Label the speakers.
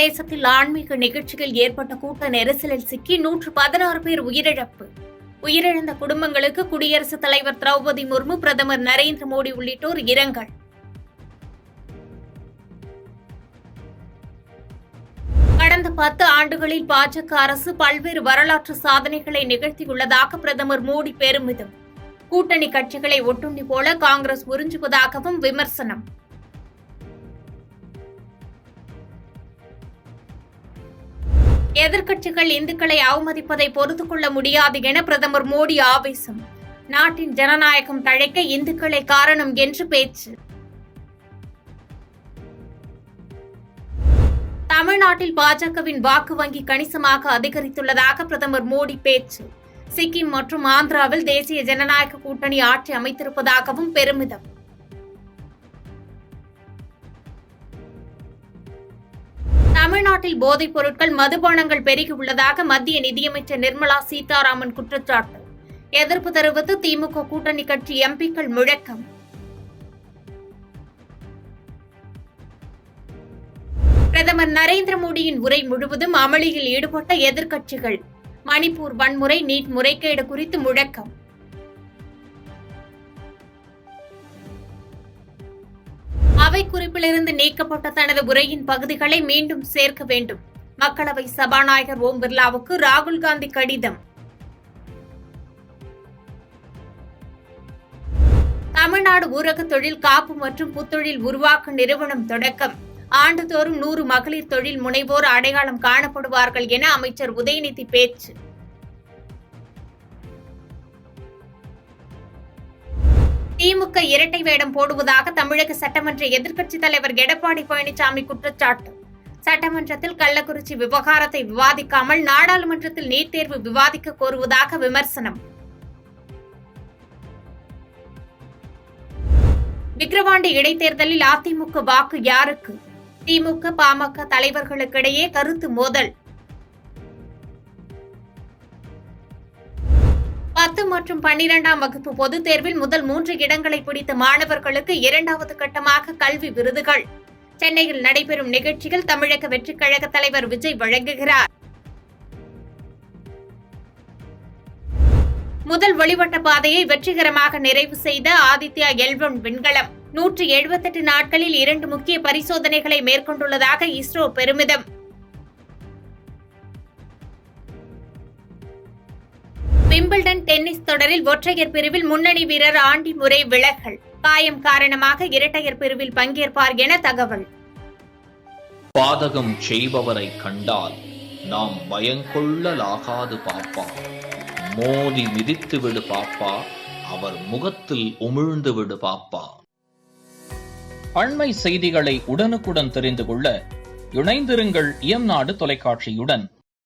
Speaker 1: உத்தரப்பிரதேசத்தில் ஆன்மீக நிகழ்ச்சியில் ஏற்பட்ட கூட்ட நெரிசலில் சிக்கி 116 பேர் உயிரிழப்பு. உயிரிழந்த குடும்பங்களுக்கு குடியரசுத் தலைவர் திரௌபதி முர்மு, பிரதமர் நரேந்திர மோடி உள்ளிட்டோர் இரங்கல். கடந்த 10 ஆண்டுகளில் பாஜக அரசு பல்வேறு வரலாற்று சாதனைகளை நிகழ்த்தியுள்ளதாக பிரதமர் மோடி பெருமிதம். கூட்டணி கட்சிகளை ஒட்டுண்ணி போல காங்கிரஸ் உறிஞ்சுவதாகவும் விமர்சனம். எதிர்க்கட்சிகள் இந்துக்களை அவமதிப்பதை பொறுத்துக் கொள்ள முடியாது என பிரதமர் மோடி ஆவேசம். நாட்டின் ஜனநாயகம் தழைக்க இந்துக்களே காரணம் என்று பேச்சு. தமிழ்நாட்டில் பாஜகவின் வாக்கு வங்கி கணிசமாக அதிகரித்துள்ளதாக பிரதமர் மோடி பேச்சு. சிக்கிம் மற்றும் ஆந்திராவில் தேசிய ஜனநாயக கூட்டணி ஆட்சி அமைத்திருப்பதாகவும் பெருமிதம். தமிழ்நாட்டில் போதைப் பொருட்கள், மதுபானங்கள் பெருகியுள்ளதாக மத்திய நிதியமைச்சர் நிர்மலா சீதாராமன் குற்றச்சாட்டு. எதிர்ப்பு தெரிவித்து திமுக கூட்டணி கட்சி எம்பிக்கள் முழக்கம். பிரதமர் நரேந்திர மோடியின் உரை முழுவதும் அமளியில் ஈடுபட்ட எதிர்க்கட்சிகள். மணிப்பூர் வன்முறை, நீட் முறைகேடு குறித்து முழக்கம். அவை குறிப்பிலிருந்து நீக்கப்பட்ட தனது உரையின் பகுதிகளை மீண்டும் சேர்க்க வேண்டும். மக்களவை சபாநாயகர் ஓம் பிர்லாவுக்கு ராகுல் காந்தி கடிதம். தமிழ்நாடு ஊரக தொழில் காப்பு மற்றும் புத்தொழில் உருவாக்க நிறுவனம் தொடக்கம். ஆண்டுதோறும் 100 மகளிர் தொழில் முனைவோர் அடையாளம் காணப்படுவார்கள் என அமைச்சர் உதயநிதி பேச்சு. திமுக இரட்டை வேடம் போடுவதாக தமிழக சட்டமன்ற எதிர்க்கட்சித் தலைவர் எடப்பாடி பழனிசாமி குற்றச்சாட்டு. சட்டமன்றத்தில் கள்ளக்குறிச்சி விவகாரத்தை விவாதிக்காமல் நாடாளுமன்றத்தில் நீட் தேர்வு விவாதிக்க கோருவதாக விமர்சனம். விக்கிரவாண்டி இடைத்தேர்தலில் அதிமுக வாக்கு யாருக்கு? திமுக, பாமக தலைவர்களுக்கிடையே கருத்து மோதல். 10 மற்றும் 12ஆம் வகுப்பு பொதுத் தேர்வில் முதல் 3 இடங்களை பிடித்த மாணவர்களுக்கு 2வது கட்டமாக கல்வி விருதுகள். சென்னையில் நடைபெறும் நிகழ்ச்சியில் தமிழக வெற்றிக் கழக தலைவர் விஜய் வழங்குகிறார். முதல் ஒளிவட்ட பாதையை வெற்றிகரமாக நிறைவு செய்த ஆதித்யா L1 விண்கலம் 178 நாட்களில் 2 முக்கிய பரிசோதனைகளை மேற்கொண்டுள்ளதாக இஸ்ரோ பெருமிதம். விம்பிள்டன் டென்னிஸ் தொடரில் ஒற்றையர் பிரிவில் முன்னணி வீரர் ஆண்டி முறை விலகல். காயம் காரணமாக இரட்டையர் பிரிவில் பங்கேற்பார் என தகவல்.
Speaker 2: பாதகம் செய்பவரை கண்டால் நாம் பயங்கொள்ளலாகாது பாப்பா. மோதி மிதித்து விடு பாப்பா, அவர் முகத்தில் உமிழ்ந்து விடு பாப்பா. அண்மை செய்திகளை உடனுக்குடன் தெரிந்து கொள்ள இணைந்திருங்கள் இயம்நாடு தொலைக்காட்சியுடன்.